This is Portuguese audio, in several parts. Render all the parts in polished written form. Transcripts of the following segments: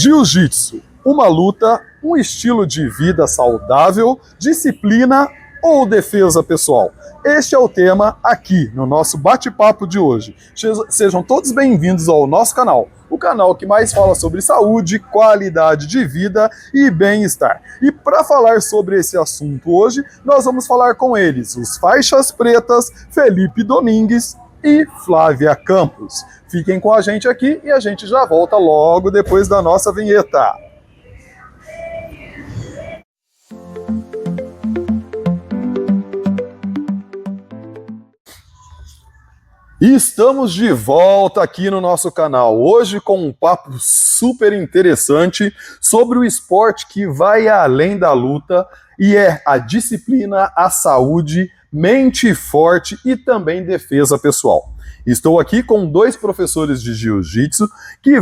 Jiu-jitsu, uma luta, um estilo de vida saudável, disciplina ou defesa pessoal? Este é o tema aqui no nosso bate-papo de hoje. Sejam todos bem-vindos ao nosso canal, o canal que mais fala sobre saúde, qualidade de vida e bem-estar. E para falar sobre esse assunto hoje, nós vamos falar com eles, os faixas pretas, Felipe Domingues e Flávia Campos. Fiquem com a gente aqui e a gente já volta logo depois da nossa vinheta. E estamos de volta aqui no nosso canal, hoje com um papo super interessante sobre o esporte que vai além da luta e é a disciplina, a saúde, mente forte e também defesa pessoal. Estou aqui com dois professores de jiu-jitsu que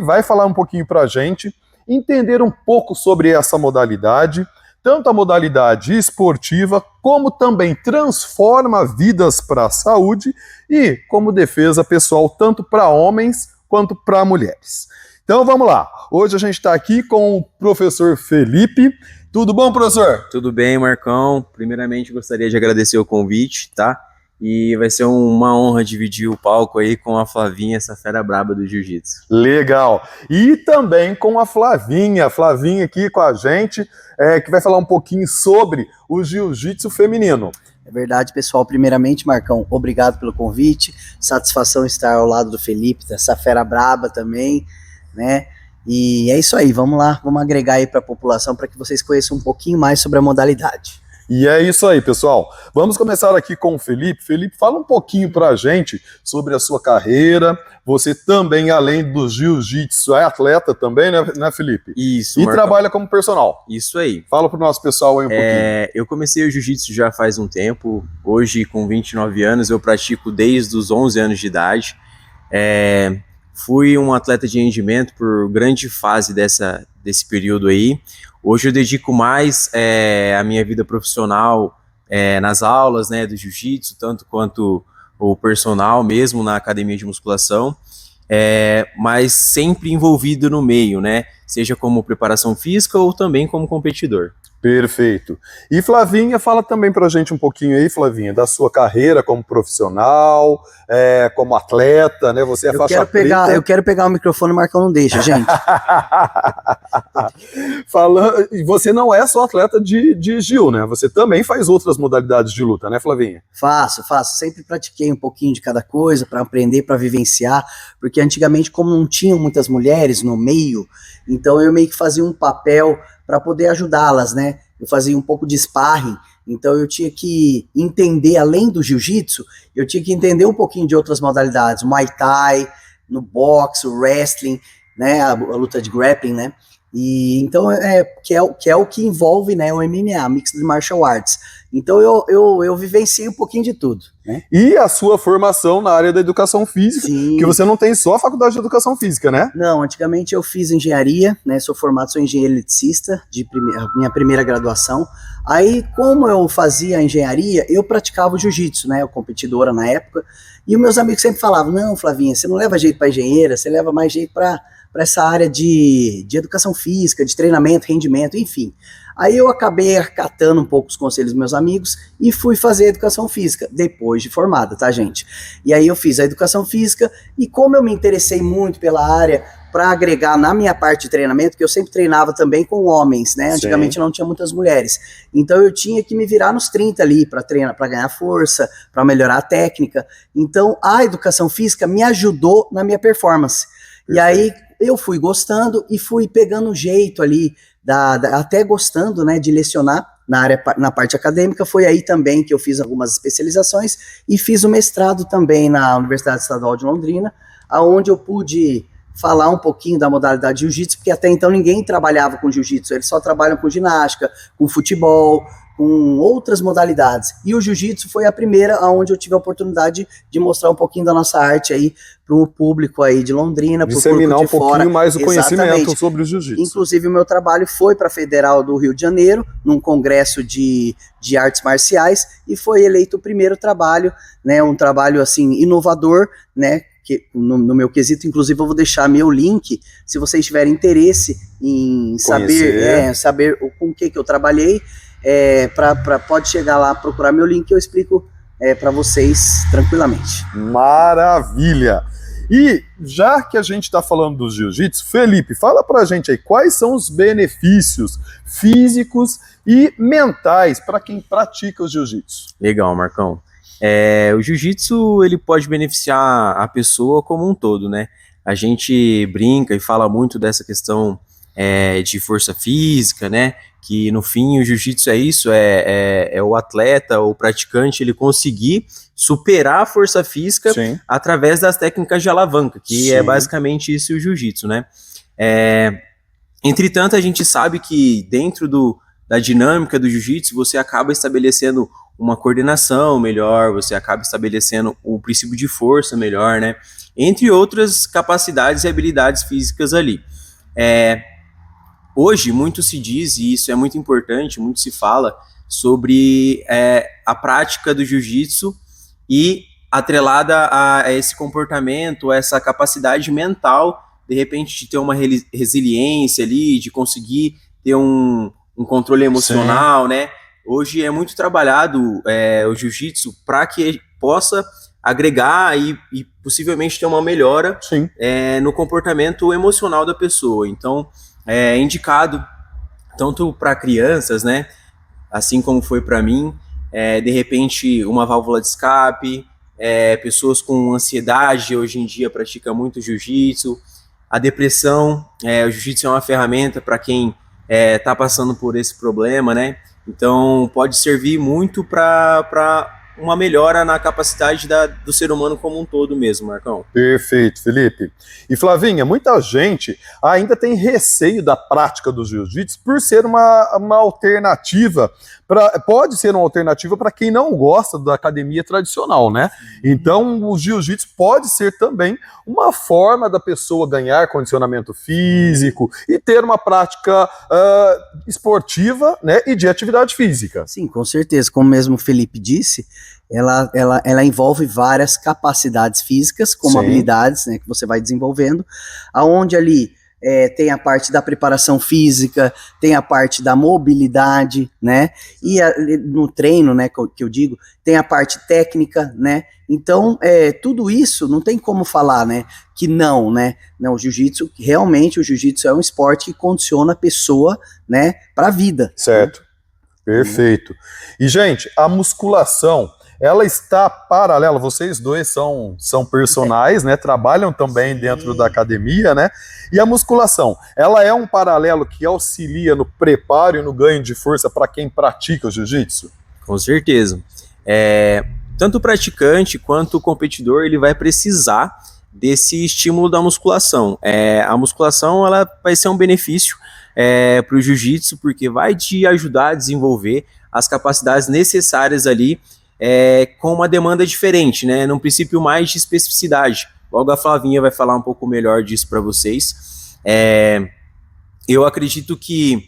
vai falar um pouquinho pra gente, entender um pouco sobre essa modalidade, tanto a modalidade esportiva, como também transforma vidas para a saúde e como defesa pessoal, tanto para homens quanto para mulheres. Então vamos lá, hoje a gente está aqui com o professor Felipe. Tudo bom, professor? Tudo bem, Marcão. Primeiramente gostaria de agradecer o convite, tá? E vai ser uma honra dividir o palco aí com a Flavinha, essa fera braba do jiu-jitsu. Legal. E também com a Flavinha aqui com a gente, que vai falar um pouquinho sobre o jiu-jitsu feminino. É verdade, pessoal. Primeiramente, Marcão, obrigado pelo convite. Satisfação estar ao lado do Felipe, dessa fera braba também, né? E é isso aí, vamos lá, vamos agregar aí para a população para que vocês conheçam um pouquinho mais sobre a modalidade. E é isso aí, pessoal. Vamos começar aqui com o Felipe. Felipe, fala um pouquinho pra gente sobre a sua carreira. Você também, além do jiu-jitsu, é atleta também, né, Felipe? Isso, E Marcão. trabalha como personal. Isso aí. Fala pro nosso pessoal aí um pouquinho. Eu comecei o jiu-jitsu já faz um tempo. Hoje, com 29 anos, eu pratico desde os 11 anos de idade. Fui um atleta de rendimento por grande fase desse período aí. Hoje eu dedico mais a minha vida profissional nas aulas, né, do jiu-jitsu, tanto quanto o personal mesmo na academia de musculação, mas sempre envolvido no meio, né, seja como preparação física ou também como competidor. Perfeito. E Flavinha, fala também pra gente um pouquinho aí, Flavinha, da sua carreira como profissional, como atleta, né? Você é faixa preta. Eu quero pegar o microfone, o Marcão não deixa, gente. Você não é só atleta de Gil, né? Você também faz outras modalidades de luta, né, Flavinha? Faço. Sempre pratiquei um pouquinho de cada coisa para aprender, para vivenciar, porque antigamente, como não tinham muitas mulheres no meio, então eu meio que fazia um papel para poder ajudá-las, né? Eu fazia um pouco de sparring, então eu tinha que entender, além do jiu-jitsu, eu tinha que entender um pouquinho de outras modalidades, o Muay Thai, no boxe, o wrestling, né? A luta de grappling, né? E então que é o que envolve, né, o MMA, Mixed Martial Arts. Então eu vivenciei um pouquinho de tudo, né? E a sua formação na área da educação física, Sim. Que você não tem só a faculdade de educação física, né? Não, antigamente eu fiz engenharia, né? Sou engenheiro eletricista, minha primeira graduação. Aí, como eu fazia a engenharia, eu praticava o jiu-jitsu, né? Eu competidora na época. E os meus amigos sempre falavam: não, Flavinha, você não leva jeito para engenheira, você leva mais jeito para essa área de educação física, de treinamento, rendimento, enfim. Aí eu acabei acatando um pouco os conselhos dos meus amigos e fui fazer educação física, depois de formada, tá, gente? E aí eu fiz a educação física e como eu me interessei muito pela área para agregar na minha parte de treinamento, que eu sempre treinava também com homens, né? Antigamente não tinha muitas mulheres. Então eu tinha que me virar nos 30 ali para treinar, para ganhar força, para melhorar a técnica. Então a educação física me ajudou na minha performance. Perfeito. E aí eu fui gostando e fui pegando um jeito ali, até gostando, né, de lecionar na parte acadêmica. Foi aí também que eu fiz algumas especializações e fiz o mestrado também na Universidade Estadual de Londrina, onde eu pude falar um pouquinho da modalidade jiu-jitsu, porque até então ninguém trabalhava com jiu-jitsu, eles só trabalham com ginástica, com futebol, com outras modalidades. E o jiu-jitsu foi a primeira onde eu tive a oportunidade de mostrar um pouquinho da nossa arte aí para o público aí de Londrina, para o público de fora. Disseminar um pouquinho mais o conhecimento sobre o jiu-jitsu. Inclusive o meu trabalho foi para a Federal do Rio de Janeiro, num congresso de artes marciais, e foi eleito o primeiro trabalho, né, um trabalho assim inovador, né, que no meu quesito, inclusive eu vou deixar meu link, se vocês tiverem interesse em saber com que eu trabalhei, pode chegar lá, procurar meu link, eu explico para vocês tranquilamente. Maravilha! E já que a gente está falando do jiu-jitsu, Felipe, fala pra gente aí quais são os benefícios físicos e mentais para quem pratica o jiu-jitsu. Legal, Marcão. O jiu-jitsu, ele pode beneficiar a pessoa como um todo, né? A gente brinca e fala muito dessa questão de força física, né? Que no fim o jiu-jitsu é isso, é o atleta, o praticante, ele conseguir superar a força física Sim. através das técnicas de alavanca, que Sim. é basicamente isso o jiu-jitsu, né? Entretanto, a gente sabe que dentro da dinâmica do jiu-jitsu, você acaba estabelecendo uma coordenação melhor, você acaba estabelecendo o princípio de força melhor, né? Entre outras capacidades e habilidades físicas ali. Hoje, muito se diz, e isso é muito importante, muito se fala sobre a prática do jiu-jitsu e atrelada a esse comportamento, a essa capacidade mental, de repente, de ter uma resiliência ali, de conseguir ter um controle emocional, né? Hoje é muito trabalhado o jiu-jitsu para que possa agregar e possivelmente ter uma melhora no comportamento emocional da pessoa. Então, é indicado tanto para crianças, né? Assim como foi para mim, de repente uma válvula de escape, pessoas com ansiedade hoje em dia praticam muito jiu-jitsu, a depressão, o jiu-jitsu é uma ferramenta para quem está passando por esse problema, né? Então pode servir muito para uma melhora na capacidade do ser humano como um todo mesmo, Marcão. Perfeito, Felipe. E Flavinha, muita gente ainda tem receio da prática do jiu-jitsu por ser uma alternativa, pode ser uma alternativa para quem não gosta da academia tradicional, né? Então o jiu-jitsu pode ser também uma forma da pessoa ganhar condicionamento físico e ter uma prática esportiva, né, e de atividade física. Sim, com certeza, como mesmo o Felipe disse, ela envolve várias capacidades físicas, como habilidades, né, que você vai desenvolvendo, aonde ali tem a parte da preparação física, tem a parte da mobilidade, né, e no treino, né, que eu digo, tem a parte técnica, né, então tudo isso não tem como falar, né, que não, né, não, o jiu-jitsu, realmente o jiu-jitsu é um esporte que condiciona a pessoa, né, para a vida. Certo, perfeito. E gente, a musculação, ela está paralela, vocês dois são personagens, né? Trabalham também dentro da academia, né? E a musculação, ela é um paralelo que auxilia no preparo e no ganho de força para quem pratica o jiu-jitsu? Com certeza. Tanto o praticante quanto o competidor, ele vai precisar desse estímulo da musculação. A musculação, ela vai ser um benefício para o jiu-jitsu, porque vai te ajudar a desenvolver as capacidades necessárias ali, com uma demanda diferente, né? Num princípio mais de especificidade. Logo a Flavinha vai falar um pouco melhor disso para vocês. Eu acredito que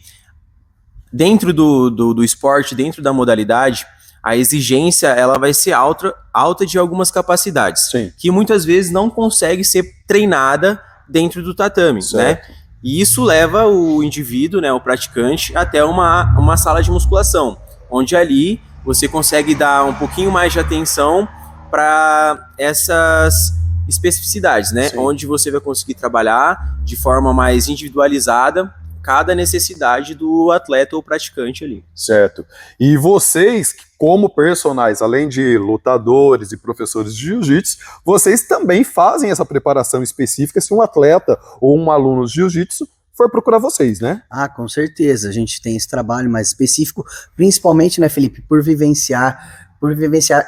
dentro do esporte, dentro da modalidade, a exigência ela vai ser alta de algumas capacidades, que muitas vezes não consegue ser treinada dentro do tatame, né? E isso leva o indivíduo, né, o praticante, até uma sala de musculação, onde ali você consegue dar um pouquinho mais de atenção para essas especificidades, né? Onde você vai conseguir trabalhar de forma mais individualizada cada necessidade do atleta ou praticante ali. Certo. E vocês, como personagens, além de lutadores e professores de jiu-jitsu, vocês também fazem essa preparação específica se um atleta ou um aluno de jiu-jitsu for procurar vocês, né? Ah, com certeza, a gente tem esse trabalho mais específico, principalmente, né, Felipe, por vivenciar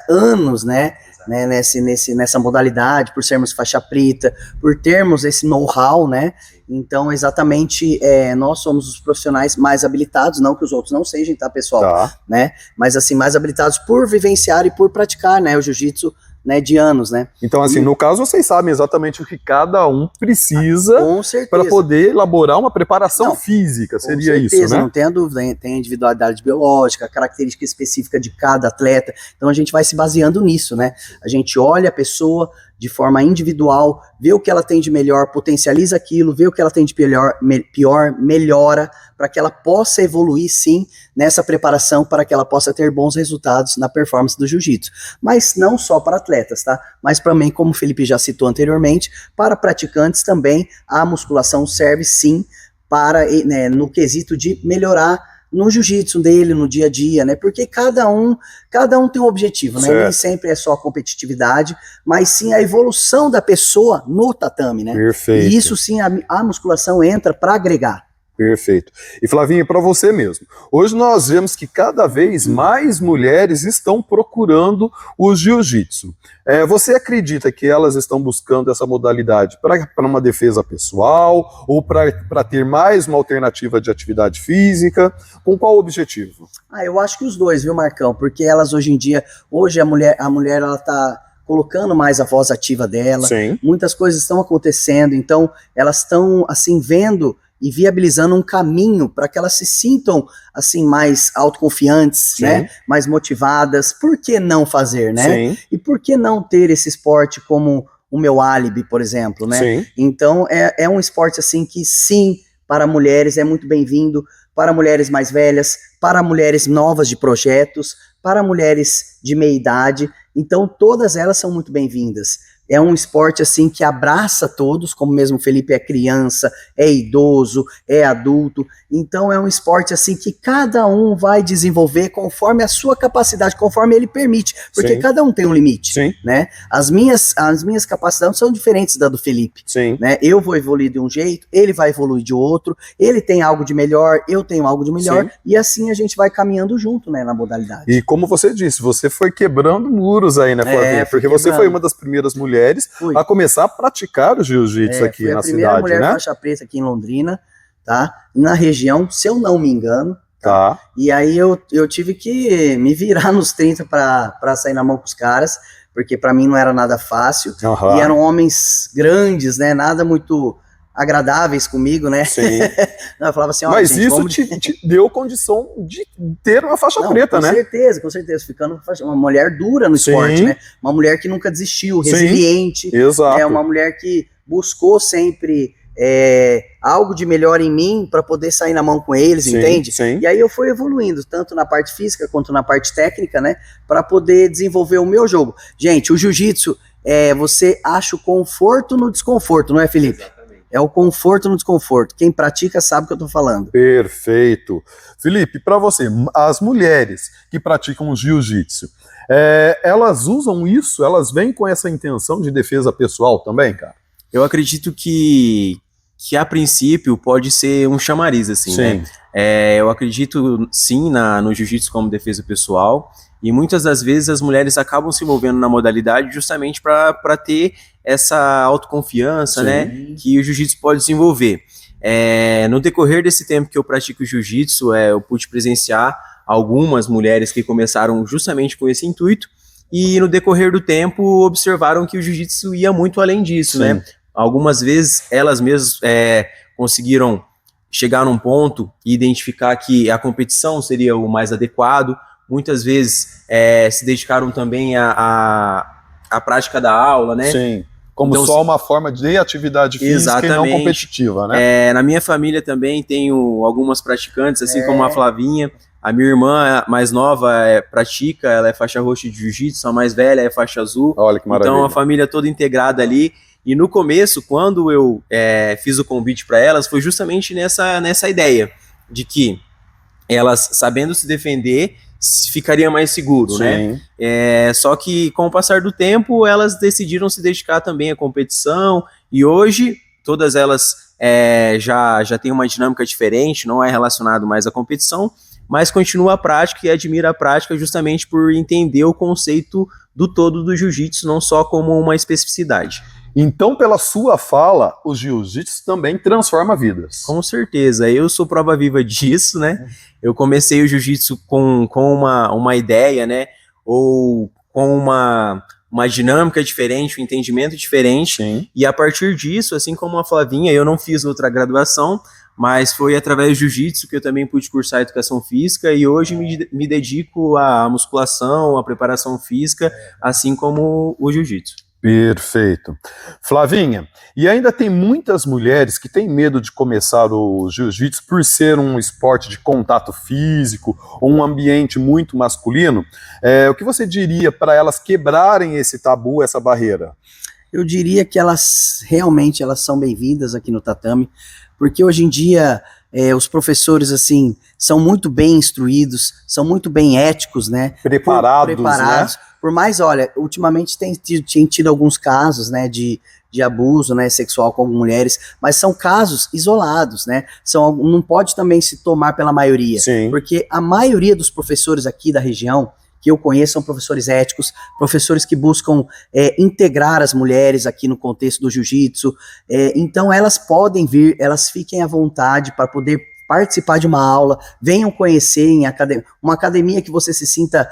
anos, né, nessa modalidade, por sermos faixa preta, por termos esse know-how, né, então exatamente nós somos os profissionais mais habilitados, não que os outros não sejam, tá, pessoal, né, mas assim, mais habilitados por vivenciar e por praticar, né, o jiu-jitsu, né, de anos, né. Então, assim, no caso, vocês sabem exatamente o que cada um precisa para poder elaborar uma preparação física, seria isso, né? Não tenha dúvida, tem a individualidade biológica, a característica específica de cada atleta, então a gente vai se baseando nisso, né, a gente olha a pessoa, de forma individual, vê o que ela tem de melhor, potencializa aquilo, vê o que ela tem de pior, melhora, para que ela possa evoluir sim nessa preparação, para que ela possa ter bons resultados na performance do jiu-jitsu. Mas não só para atletas, tá? Mas também, como o Felipe já citou anteriormente, para praticantes também a musculação serve sim para, né, no quesito de melhorar no jiu-jitsu dele, no dia a dia, né? Porque cada um tem um objetivo, né? Nem sempre é só a competitividade, mas sim a evolução da pessoa no tatame, né? Perfeito. E isso sim, a musculação entra para agregar. Perfeito. E Flavinha, para você mesmo, hoje nós vemos que cada vez mais mulheres estão procurando o jiu-jitsu. Você acredita que elas estão buscando essa modalidade para uma defesa pessoal ou para ter mais uma alternativa de atividade física? Com qual objetivo? Eu acho que os dois, viu, Marcão? Porque elas hoje em dia, a mulher ela tá colocando mais a voz ativa dela. Sim. Muitas coisas estão acontecendo, então elas estão assim vendo e viabilizando um caminho para que elas se sintam assim mais autoconfiantes, Sim. né? Mais motivadas. Por que não fazer, né? Sim. E por que não ter esse esporte como o meu álibi, por exemplo, né? Sim. Então é um esporte assim que sim, para mulheres é muito bem-vindo, para mulheres mais velhas, para mulheres novas de projetos, para mulheres de meia idade. Então todas elas são muito bem-vindas. É um esporte assim que abraça todos, como mesmo o Felipe é criança, é idoso, é adulto. Então é um esporte assim que cada um vai desenvolver conforme a sua capacidade, conforme ele permite, porque Sim. cada um tem um limite, Sim. né? As minhas capacidades são diferentes da do Felipe, Sim. né? Eu vou evoluir de um jeito, ele vai evoluir de outro, ele tem algo de melhor, eu tenho algo de melhor, Sim. e assim a gente vai caminhando junto, né, na modalidade. E como você disse, você foi quebrando muros aí, né, Flavinha? Porque você foi uma das primeiras mulheres a começar a praticar o jiu-jitsu aqui na cidade, né? Fui a primeira mulher faixa preta aqui em Londrina, tá? Na região, se eu não me engano. Tá? E aí eu tive que me virar nos 30 para sair na mão com os caras, porque para mim não era nada fácil. Uhum. E eram homens grandes, né? Nada muito agradáveis comigo, né? Sim. Eu falava assim, mas gente, isso te deu condição de ter uma faixa preta, né? Com certeza, ficando uma mulher dura no esporte, né? Uma mulher que nunca desistiu, resiliente. Exato. Uma mulher que buscou sempre algo de melhor em mim para poder sair na mão com eles, entende? Sim. E aí eu fui evoluindo, tanto na parte física quanto na parte técnica, né? Para poder desenvolver o meu jogo. Gente, o jiu-jitsu, você acha o conforto no desconforto, não é, Felipe? Exato. É o conforto no desconforto. Quem pratica sabe o que eu tô falando. Perfeito. Felipe, para você, as mulheres que praticam o jiu-jitsu, elas usam isso? Elas vêm com essa intenção de defesa pessoal também, cara? Eu acredito que a princípio pode ser um chamariz, assim, sim, né? Eu acredito sim no jiu-jitsu como defesa pessoal, e muitas das vezes as mulheres acabam se envolvendo na modalidade justamente para ter essa autoconfiança, sim, né, que o jiu-jitsu pode desenvolver. No decorrer desse tempo que eu pratico jiu-jitsu, eu pude presenciar algumas mulheres que começaram justamente com esse intuito, e no decorrer do tempo observaram que o jiu-jitsu ia muito além disso, sim, né? Algumas vezes elas mesmas conseguiram chegar num ponto e identificar que a competição seria o mais adequado. Muitas vezes se dedicaram também à prática da aula, né? Sim, como então, só uma forma de atividade física, exatamente, e não competitiva, né? Na minha família também tenho algumas praticantes, assim como a Flavinha. A minha irmã mais nova pratica, ela é faixa roxa de jiu-jitsu, a mais velha é faixa azul. Olha que maravilha. Então a família toda integrada ali. E no começo, quando eu fiz o convite para elas, foi justamente nessa ideia de que elas, sabendo se defender, ficaria mais seguro, sim, né? Só que com o passar do tempo, elas decidiram se dedicar também à competição, e hoje todas elas já têm uma dinâmica diferente, não é relacionado mais à competição, mas continua a prática e admira a prática justamente por entender o conceito do todo do jiu-jitsu, não só como uma especificidade. Então, pela sua fala, o jiu-jitsu também transforma vidas. Com certeza, eu sou prova viva disso, né? Eu comecei o jiu-jitsu com uma ideia, né? Ou com uma dinâmica diferente, um entendimento diferente. Sim. E a partir disso, assim como a Flavinha, eu não fiz outra graduação, mas foi através do jiu-jitsu que eu também pude cursar educação física, e hoje me dedico à musculação, à preparação física, assim como o jiu-jitsu. Perfeito. Flavinha, e ainda tem muitas mulheres que têm medo de começar o jiu-jitsu por ser um esporte de contato físico ou um ambiente muito masculino. O que você diria para elas quebrarem esse tabu, essa barreira? Eu diria que elas realmente elas são bem-vindas aqui no tatame, porque hoje em dia os professores assim são muito bem instruídos, são muito bem éticos, né? Preparados, né? Por mais, olha, ultimamente tem tido alguns casos, né, de abuso, né, sexual com mulheres, mas são casos isolados, né? Não pode também se tomar pela maioria, Sim. Porque a maioria dos professores aqui da região que eu conheço são professores éticos, professores que buscam integrar as mulheres aqui no contexto do jiu-jitsu, então elas podem vir, elas fiquem à vontade para poder participar de uma aula, venham conhecer em uma academia que você se sinta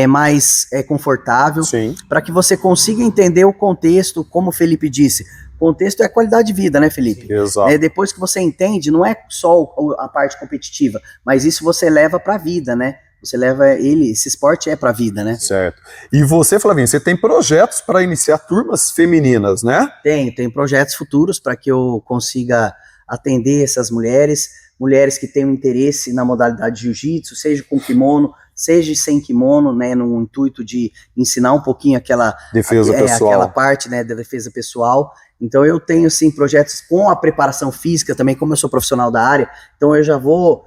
mais confortável, para que você consiga entender o contexto, como o Felipe disse. Contexto é qualidade de vida, né, Felipe? Exato. Depois que você entende, não é só a parte competitiva, mas isso você leva para a vida, né? Você leva esse esporte para a vida, né? Certo. E você, Flavinho, você tem projetos para iniciar turmas femininas, né? Tenho projetos futuros para que eu consiga atender essas mulheres que têm um interesse na modalidade de jiu-jitsu, seja com kimono, seja sem kimono, né, no intuito de ensinar um pouquinho aquela defesa pessoal, aquela parte, né, da defesa pessoal. Então eu tenho sim projetos com a preparação física também, como eu sou profissional da área, então eu já vou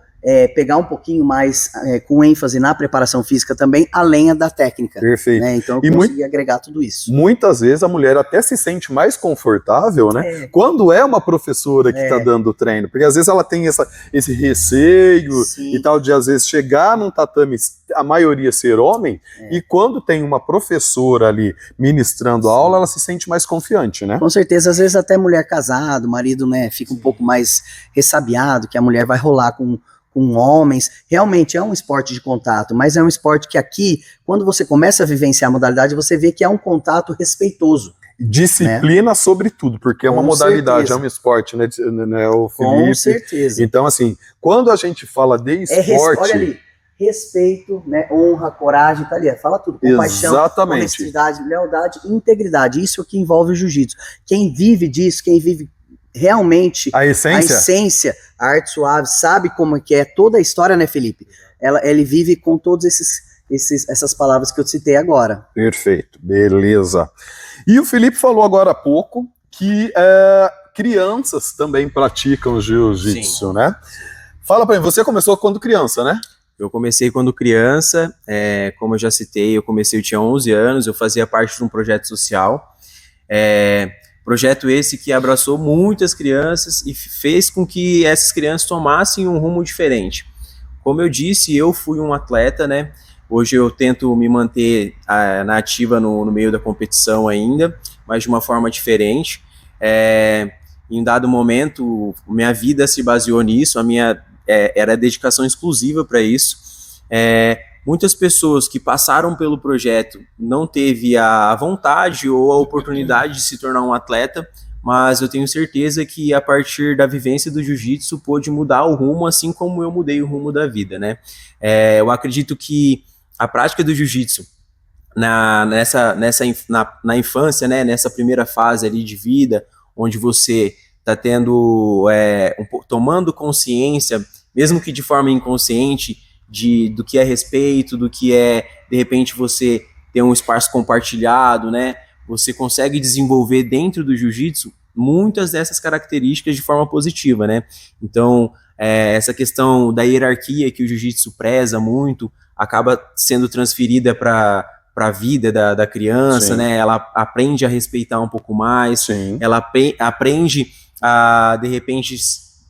pegar um pouquinho mais com ênfase na preparação física também, além da técnica. Perfeito. Né? Então eu consegui agregar tudo isso. Muitas vezes a mulher até se sente mais confortável, né? Quando é uma professora que está dando treino, porque às vezes ela tem esse receio e tal, de às vezes chegar num tatame, a maioria ser homem, e quando tem uma professora ali ministrando a aula, ela se sente mais confiante, né? Com certeza, às vezes até mulher casada, o marido, né, fica um pouco mais ressabiado, que a mulher vai rolar com homens. Realmente é um esporte de contato, mas é um esporte que aqui, quando você começa a vivenciar a modalidade, você vê que é um contato respeitoso. Disciplina, né? Sobretudo, porque é uma modalidade, é um esporte, né, o Felipe? Com certeza. Então, assim, quando a gente fala de esporte... olha ali, respeito, né, honra, coragem, tá ali, fala tudo, compaixão, honestidade, lealdade e integridade, isso é que envolve o jiu-jitsu. Quem vive disso, quem vive realmente a essência, a arte suave, sabe como que é toda a história, né, Felipe? Ele vive com todas essas palavras que eu citei agora. Perfeito, beleza. E o Felipe falou agora há pouco que crianças também praticam jiu-jitsu, né? Fala pra mim, você começou quando criança, né? Eu comecei quando criança, como eu já citei, eu tinha 11 anos, eu fazia parte de um projeto social, projeto esse que abraçou muitas crianças e fez com que essas crianças tomassem um rumo diferente. Como eu disse, eu fui um atleta, né? Hoje eu tento me manter na ativa no meio da competição ainda, mas de uma forma diferente. Em dado momento, minha vida se baseou nisso, era dedicação exclusiva para isso. Muitas pessoas que passaram pelo projeto não teve a vontade ou a oportunidade de se tornar um atleta, mas eu tenho certeza que a partir da vivência do jiu-jitsu pôde mudar o rumo, assim como eu mudei o rumo da vida, né? Eu acredito que a prática do jiu-jitsu na infância, né, nessa primeira fase ali de vida, onde você está tomando consciência, mesmo que de forma inconsciente, do que é respeito, do que é, de repente, você ter um espaço compartilhado, né? Você consegue desenvolver dentro do jiu-jitsu muitas dessas características de forma positiva, né? Então, essa questão da hierarquia que o jiu-jitsu preza muito, acaba sendo transferida para a vida da criança, né? Ela aprende a respeitar um pouco mais, ela aprende a, de repente,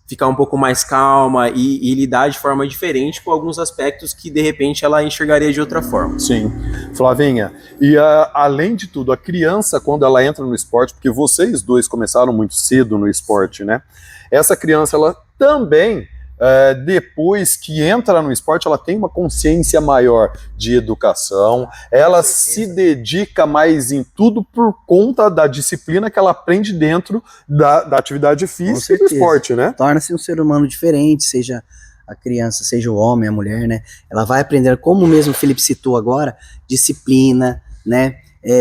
ficar um pouco mais calma e lidar de forma diferente com alguns aspectos que, de repente, ela enxergaria de outra forma. Sim. Flavinha, e além de tudo, a criança, quando ela entra no esporte, porque vocês dois começaram muito cedo no esporte, né? Essa criança, ela também, depois que entra no esporte, ela tem uma consciência maior de educação, ela se dedica mais em tudo por conta da disciplina que ela aprende dentro da atividade física e do esporte, né? Torna-se um ser humano diferente, seja a criança, seja o homem, a mulher, né? Ela vai aprender, como mesmo o Felipe citou agora, disciplina, né?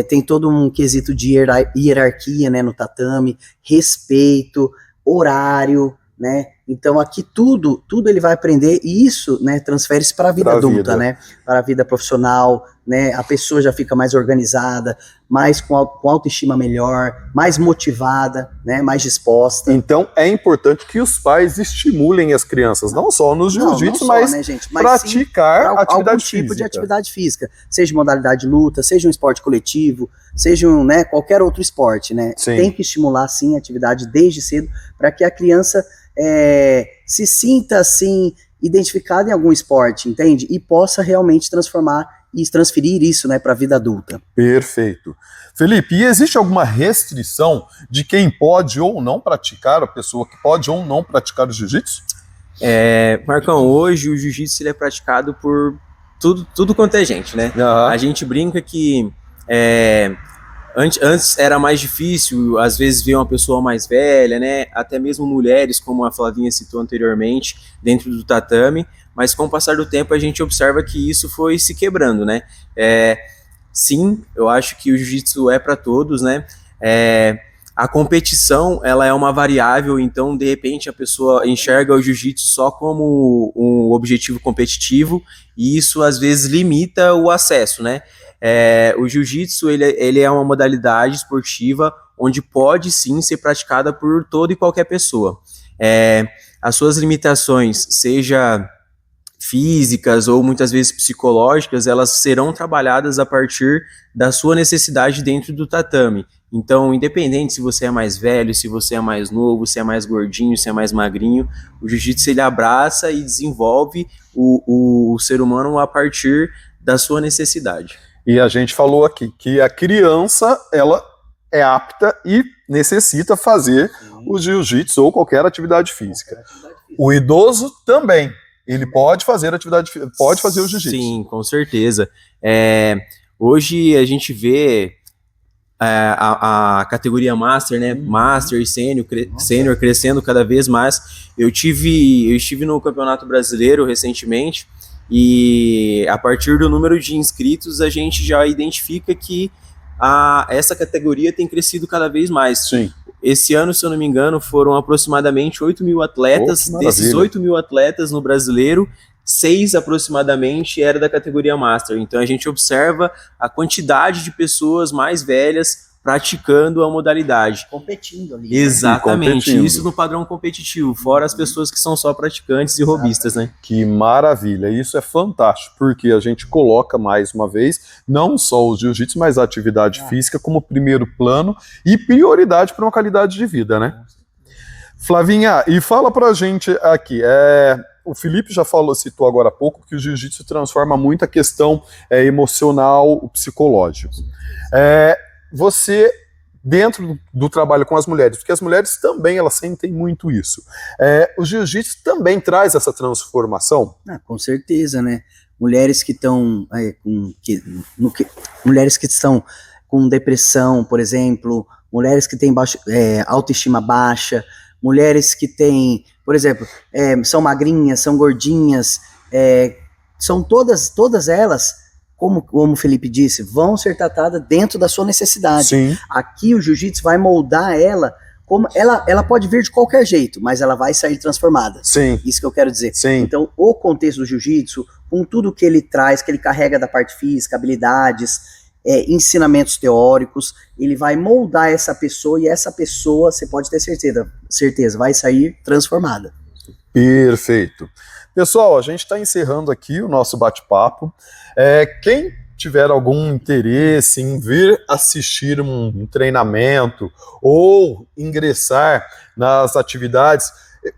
tem todo um quesito de hierarquia, né, no tatame, respeito, horário, né? Então aqui tudo ele vai aprender e isso, né, transfere-se para a vida adulta, né? Para a vida profissional, né? A pessoa já fica mais organizada, mais com autoestima melhor, mais motivada, né? Mais disposta. Então é importante que os pais estimulem as crianças, não só no jiu-jitsu, mas, né, gente, mas praticar atividade algum física. Tipo de atividade física, seja modalidade de luta, seja um esporte coletivo, seja né, qualquer outro esporte, né? Sim. Tem que estimular sim a atividade desde cedo para que a criança se sinta assim identificada em algum esporte, entende? E possa realmente transformar e transferir isso, né, para a vida adulta. Perfeito. Felipe, e existe alguma restrição de quem pode ou não praticar, a pessoa que pode ou não praticar o jiu-jitsu? Marcão, hoje o jiu-jitsu ele é praticado por tudo quanto é gente, né? A gente brinca que antes era mais difícil, às vezes, ver uma pessoa mais velha, né? Até mesmo mulheres, como a Flavinha citou anteriormente, dentro do tatame, mas com o passar do tempo a gente observa que isso foi se quebrando, né? Sim, eu acho que o jiu-jitsu é para todos, né? A competição, ela é uma variável, então, de repente, a pessoa enxerga o jiu-jitsu só como um objetivo competitivo e isso, às vezes, limita o acesso, né? O jiu-jitsu ele é uma modalidade esportiva onde pode sim ser praticada por toda e qualquer pessoa. As suas limitações, seja físicas ou muitas vezes psicológicas, elas serão trabalhadas a partir da sua necessidade dentro do tatame. Então, independente se você é mais velho, se você é mais novo, se é mais gordinho, se é mais magrinho, o jiu-jitsu ele abraça e desenvolve o ser humano a partir da sua necessidade. E a gente falou aqui que a criança, ela é apta e necessita fazer o jiu-jitsu ou qualquer atividade física. O idoso também, ele pode fazer pode fazer o jiu-jitsu. Sim, com certeza. Hoje a gente vê a categoria Master, né? Master e Sênior crescendo cada vez mais. Eu estive no Campeonato Brasileiro recentemente, e a partir do número de inscritos a gente já identifica que essa categoria tem crescido cada vez mais. Sim. Esse ano, se eu não me engano, foram aproximadamente 8 mil atletas. Desses 8 mil atletas no brasileiro, 6 aproximadamente era da categoria Master. Então a gente observa a quantidade de pessoas mais velhas praticando a modalidade. Competindo ali. Exatamente, isso no padrão competitivo, fora as pessoas que são só praticantes e hobbyistas, né? Que maravilha, isso é fantástico, porque a gente coloca mais uma vez, não só o jiu-jitsu, mas a atividade física como primeiro plano e prioridade para uma qualidade de vida, né? Flavinha, e fala pra gente aqui, o Felipe já citou agora há pouco que o jiu-jitsu transforma muito a questão emocional, o psicológico. Você, dentro do trabalho com as mulheres, porque as mulheres também, elas sentem muito isso, o jiu-jitsu também traz essa transformação? Com certeza, né? Mulheres que estão mulheres que estão com depressão, por exemplo, mulheres que têm autoestima baixa, mulheres que têm, por exemplo, são magrinhas, são gordinhas, são todas elas, como o Felipe disse, vão ser tratadas dentro da sua necessidade. Sim. Aqui o jiu-jitsu vai moldar ela, como ela pode vir de qualquer jeito, mas ela vai sair transformada. Sim. Isso que eu quero dizer. Sim. Então, o contexto do jiu-jitsu, com tudo que ele traz, que ele carrega da parte física, habilidades, ensinamentos teóricos, ele vai moldar essa pessoa e essa pessoa, você pode ter certeza, vai sair transformada. Perfeito. Pessoal, a gente está encerrando aqui o nosso bate-papo. Quem tiver algum interesse em vir assistir um treinamento ou ingressar nas atividades,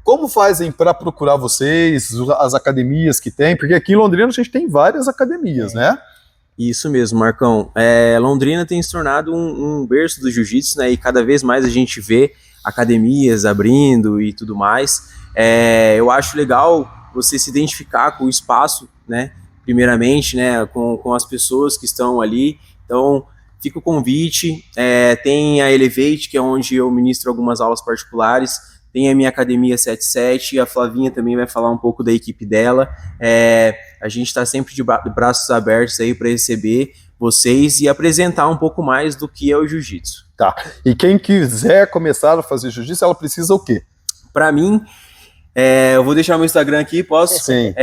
como fazem para procurar vocês, as academias que tem? Porque aqui em Londrina a gente tem várias academias, né? Isso mesmo, Marcão. Londrina tem se tornado um berço do jiu-jitsu, né? E cada vez mais a gente vê academias abrindo e tudo mais. Eu acho legal você se identificar com o espaço, né? Primeiramente, né? Com as pessoas que estão ali. Então, fica o convite. Tem a Elevate, que é onde eu ministro algumas aulas particulares. Tem a minha Academia 77, a Flavinha também vai falar um pouco da equipe dela. A gente está sempre de braços abertos aí para receber, vocês e apresentar um pouco mais do que é o jiu-jitsu. Tá. E quem quiser começar a fazer jiu-jitsu, ela precisa o quê? Para mim, eu vou deixar meu Instagram aqui, posso? Sim.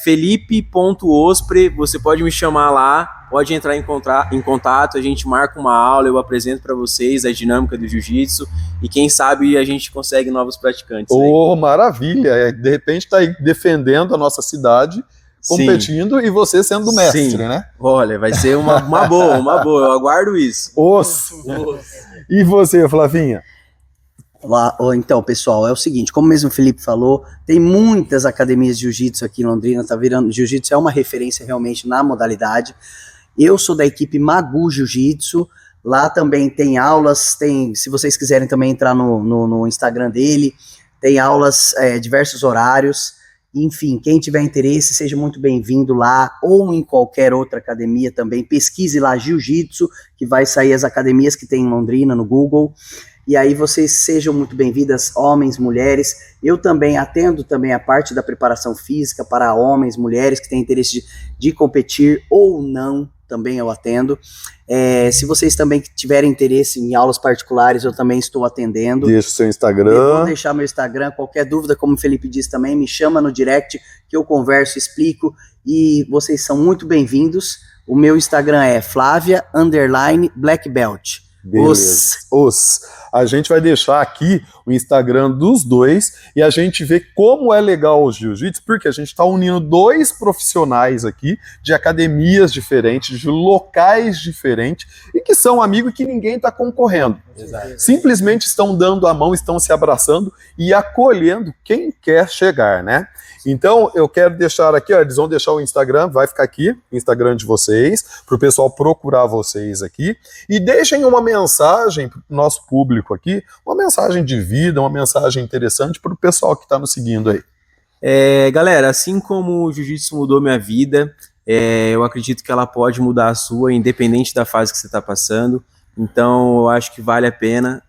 Felipe.ospre, você pode me chamar lá, pode entrar em contato, a gente marca uma aula, eu apresento para vocês a dinâmica do jiu-jitsu e quem sabe a gente consegue novos praticantes. Oh, maravilha! De repente está aí defendendo a nossa cidade, competindo. Sim. E você sendo mestre, sim, né? Olha, vai ser uma boa, eu aguardo isso. E você, Flavinha? Então, pessoal, é o seguinte, como mesmo o Felipe falou, tem muitas academias de jiu-jitsu aqui em Londrina, tá virando, jiu-jitsu é uma referência realmente na modalidade. Eu sou da equipe Magu Jiu-Jitsu, lá também tem aulas, se vocês quiserem também entrar no Instagram dele, tem aulas, diversos horários, enfim, quem tiver interesse, seja muito bem-vindo lá, ou em qualquer outra academia também, pesquise lá Jiu-Jitsu, que vai sair as academias que tem em Londrina, no Google. E aí vocês sejam muito bem-vindas, homens, mulheres. Eu também atendo também a parte da preparação física para homens, mulheres que têm interesse de competir ou não, também eu atendo. Se vocês também tiverem interesse em aulas particulares, eu também estou atendendo. Deixa o seu Instagram. Eu vou deixar meu Instagram, qualquer dúvida, como o Felipe disse também, me chama no direct, que eu converso, explico, e vocês são muito bem-vindos. O meu Instagram é Flavia_Black Belt. Beleza. A gente vai deixar aqui o Instagram dos dois e a gente vê como é legal o jiu-jitsu, porque a gente está unindo dois profissionais aqui de academias diferentes, de locais diferentes e que são amigos que ninguém está concorrendo. Exato. Simplesmente estão dando a mão, estão se abraçando e acolhendo quem quer chegar, né? Então, eu quero deixar aqui, eles vão deixar o Instagram, vai ficar aqui, o Instagram de vocês, para o pessoal procurar vocês aqui, e deixem uma mensagem para o nosso público aqui, uma mensagem de vida, uma mensagem interessante para o pessoal que está nos seguindo aí. Galera, assim como o jiu-jitsu mudou minha vida, eu acredito que ela pode mudar a sua, independente da fase que você está passando, então eu acho que vale a pena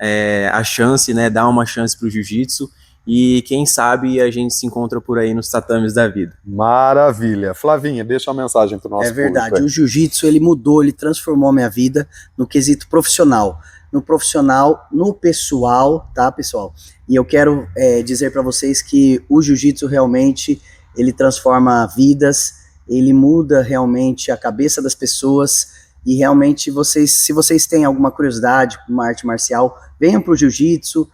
a chance, né, dar uma chance para o jiu-jitsu, e quem sabe a gente se encontra por aí nos tatames da vida. Maravilha. Flavinha, deixa uma mensagem para o nosso público. É verdade, o jiu-jitsu ele mudou, ele transformou a minha vida no quesito profissional. No profissional, no pessoal, tá, pessoal? E eu quero dizer para vocês que o jiu-jitsu realmente, ele transforma vidas, ele muda realmente a cabeça das pessoas e realmente se vocês têm alguma curiosidade com uma arte marcial, venham para o jiu-jitsu,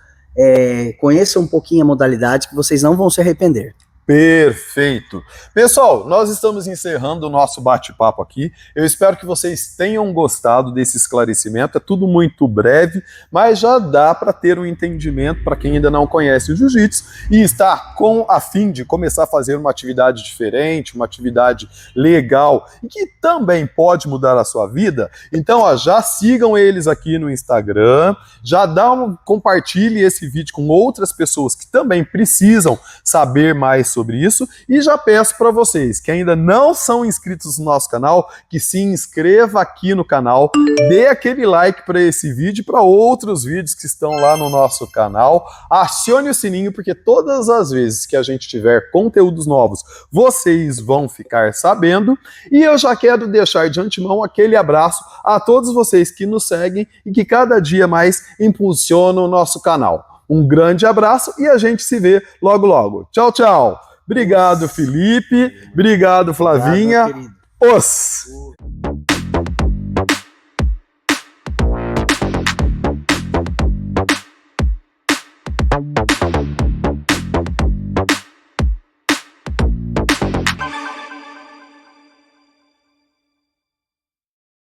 conheçam um pouquinho a modalidade que vocês não vão se arrepender. Perfeito. Pessoal, nós estamos encerrando o nosso bate-papo aqui. Eu espero que vocês tenham gostado desse esclarecimento. É tudo muito breve, mas já dá para ter um entendimento para quem ainda não conhece o jiu-jitsu e está a fim de começar a fazer uma atividade diferente, uma atividade legal e que também pode mudar a sua vida. Então, já sigam eles aqui no Instagram, já compartilhe esse vídeo com outras pessoas que também precisam saber mais sobre isso, e já peço para vocês que ainda não são inscritos no nosso canal, que se inscreva aqui no canal, dê aquele like para esse vídeo e para outros vídeos que estão lá no nosso canal, acione o sininho, porque todas as vezes que a gente tiver conteúdos novos, vocês vão ficar sabendo, e eu já quero deixar de antemão aquele abraço a todos vocês que nos seguem e que cada dia mais impulsionam o nosso canal. Um grande abraço e a gente se vê logo logo. Tchau, tchau. Obrigado, Felipe. Obrigado, Flavinha. Os.